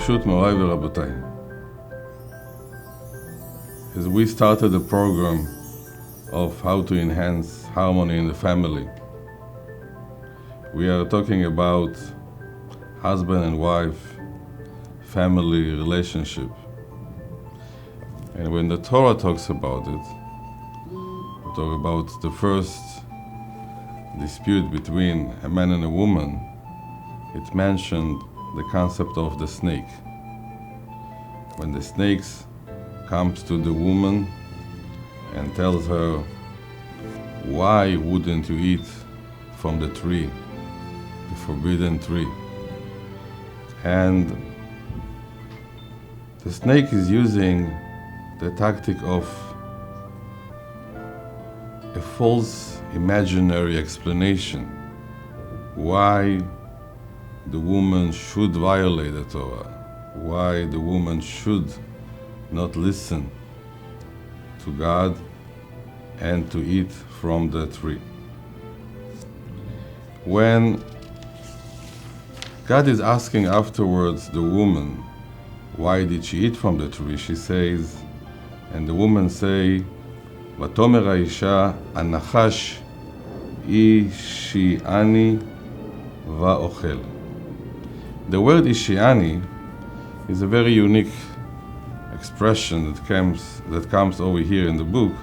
ברשות מוריי ורבותיי. As we started the program of how to enhance harmony in the family, we are talking about husband and wife, family relationship. And when the Torah talks about it, we talk about the first dispute between a man and a woman, it mentioned the concept of the snake. When the snake comes to the woman and tells her, why wouldn't you eat from the tree, the forbidden tree? And the snake is using the tactic of a false imaginary explanation why the woman should violate the Torah, why the woman should not listen to God and to eat from the tree. When God is asking afterwards the woman, why did she eat from the tree? She says, and the woman say, ותאמר האישה, הנחש אישיאני ואוכל. The word Ishiani is a very unique expression that comes over here in the book.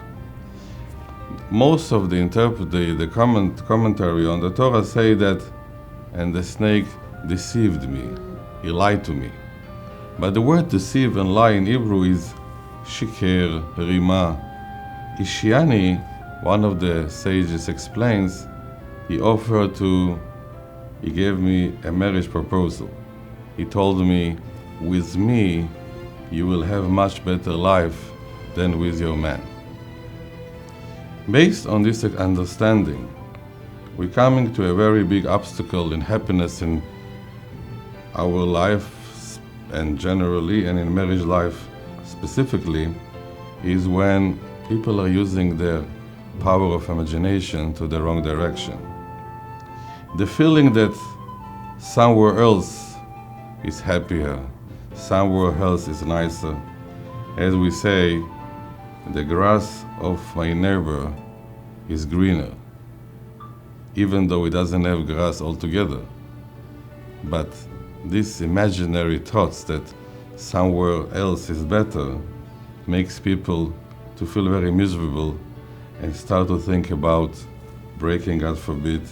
Most of the commentary on the Torah say that, and the snake deceived me, he lied to me. But the word deceive and lie in Hebrew is shikir, rima. Ishiani, one of the sages explains, he gave me a marriage proposal. He told me, with me, you will have much better life than with your man. Based on this understanding, we're coming to a very big obstacle in happiness in our life and generally, and in marriage life specifically, is when people are using their power of imagination to the wrong direction. The feeling that somewhere else is happier, somewhere else is nicer. As we say, the grass of my neighbor is greener, even though it doesn't have grass altogether. But these imaginary thoughts that somewhere else is better makes people to feel very miserable and start to think about breaking, God forbid,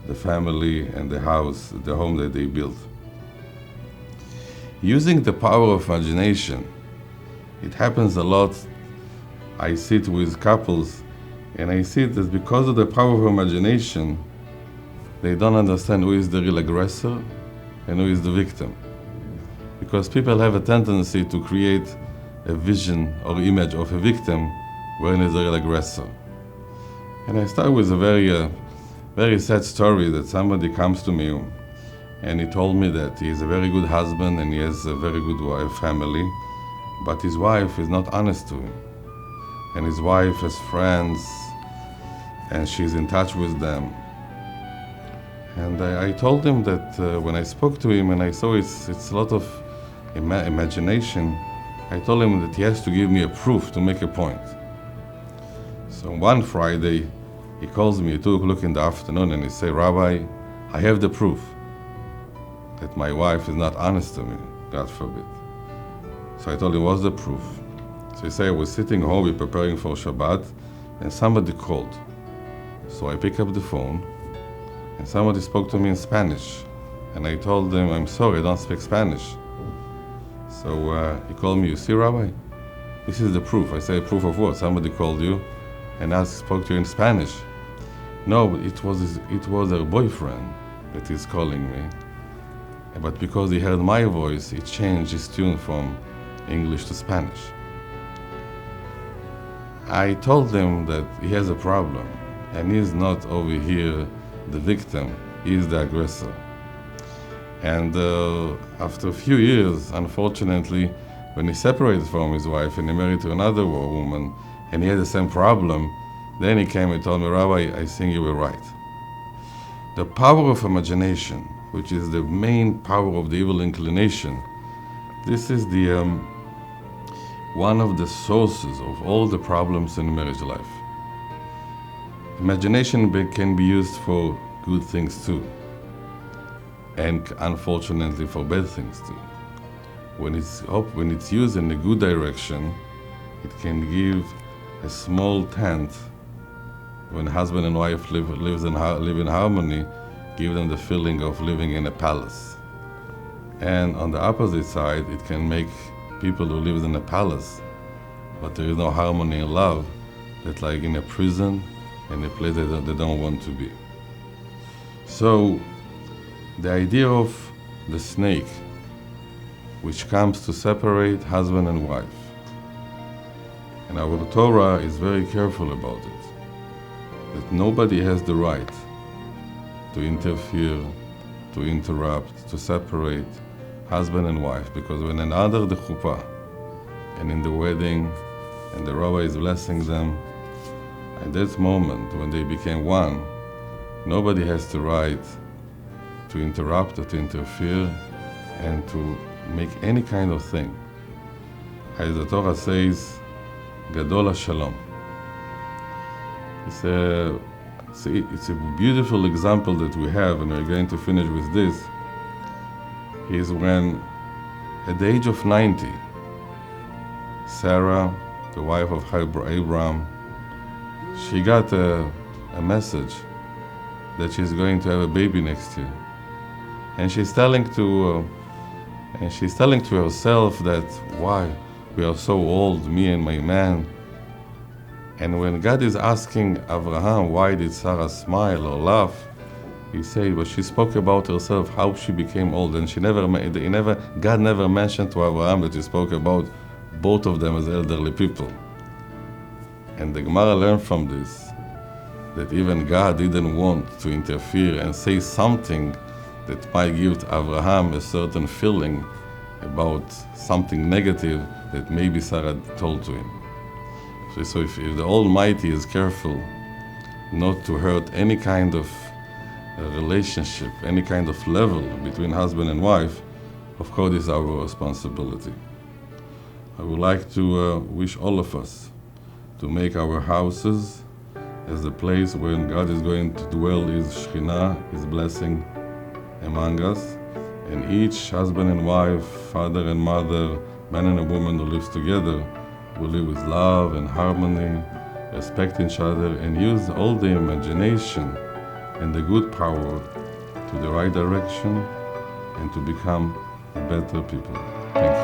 the family and the house, the home that they built. Using the power of imagination, it happens a lot. I sit with couples and I see that because of the power of imagination, they don't understand who is the real aggressor and who is the victim. Because people have a tendency to create a vision or image of a victim when it's a real aggressor. And I start with a very sad story that somebody comes to me and he told me that he is a very good husband and he has a very good family, but his wife is not honest to him. And his wife has friends and she's in touch with them. And I told him that when I spoke to him and I saw it's a lot of imagination, I told him that he has to give me a proof to make a point. So one Friday, he calls me at 2 o'clock in the afternoon and he said, Rabbi, I have the proof that my wife is not honest to me, God forbid. So I told him, what's the proof? So he said, I was sitting home, we're preparing for Shabbat, and somebody called. So I picked up the phone, and somebody spoke to me in Spanish. And I told them, I'm sorry, I don't speak Spanish. So he called me, you see, Rabbi, this is the proof. I say, proof of what? Somebody called you and spoke to you in Spanish. No, it was her boyfriend that is calling me. But because he heard my voice, he changed his tune from English to Spanish. I told him that he has a problem, and he's not over here the victim, he is the aggressor. And after a few years, unfortunately, when he separated from his wife and he married to another woman, and he had the same problem, then he came and told me, Rabbi, I think you were right. The power of imagination, which is the main power of the evil inclination, This is the one of the sources of all the problems in marriage life. Imagination can be used for good things too, and unfortunately for bad things too. When it's used in a good direction, it can give a small tent. When husband and wife live in harmony, give them the feeling of living in a palace. And on the opposite side, it can make people who live in a palace, but there is no harmony and love, that's like in a prison, in a place that they don't want to be. So the idea of the snake, which comes to separate husband and wife, and our Torah is very careful about it, that nobody has the right to interfere, to interrupt, to separate husband and wife, because when they're under the chuppah and in the wedding and the rabbi is blessing them, at that moment when they became one, nobody has the right to interrupt or to interfere and to make any kind of thing. As the Torah says, Gadol HaShalom. It's a beautiful example that we have, and we're going to finish with this, is when at the age of 90, Sarah, the wife of Abraham, she got a message that she's going to have a baby next year. And she's telling to herself that, why? We are so old, me and my man. And when God is asking Abraham, why did Sarah smile or laugh? He said, but she spoke about herself, how she became old. And God never mentioned to Abraham that he spoke about both of them as elderly people. And the Gemara learned from this, that even God didn't want to interfere and say something that might give Abraham a certain feeling about something negative that maybe Sarah told to him. So if the Almighty is careful not to hurt any kind of relationship, any kind of level between husband and wife, of course it's our responsibility. I would like to wish all of us to make our houses as a place where God is going to dwell His Shekhinah, His blessing among us, and each husband and wife, father and mother, man and a woman who lives together will live with love and harmony, respect each other, and use all the imagination and the good power to the right direction and to become better people. Thank you.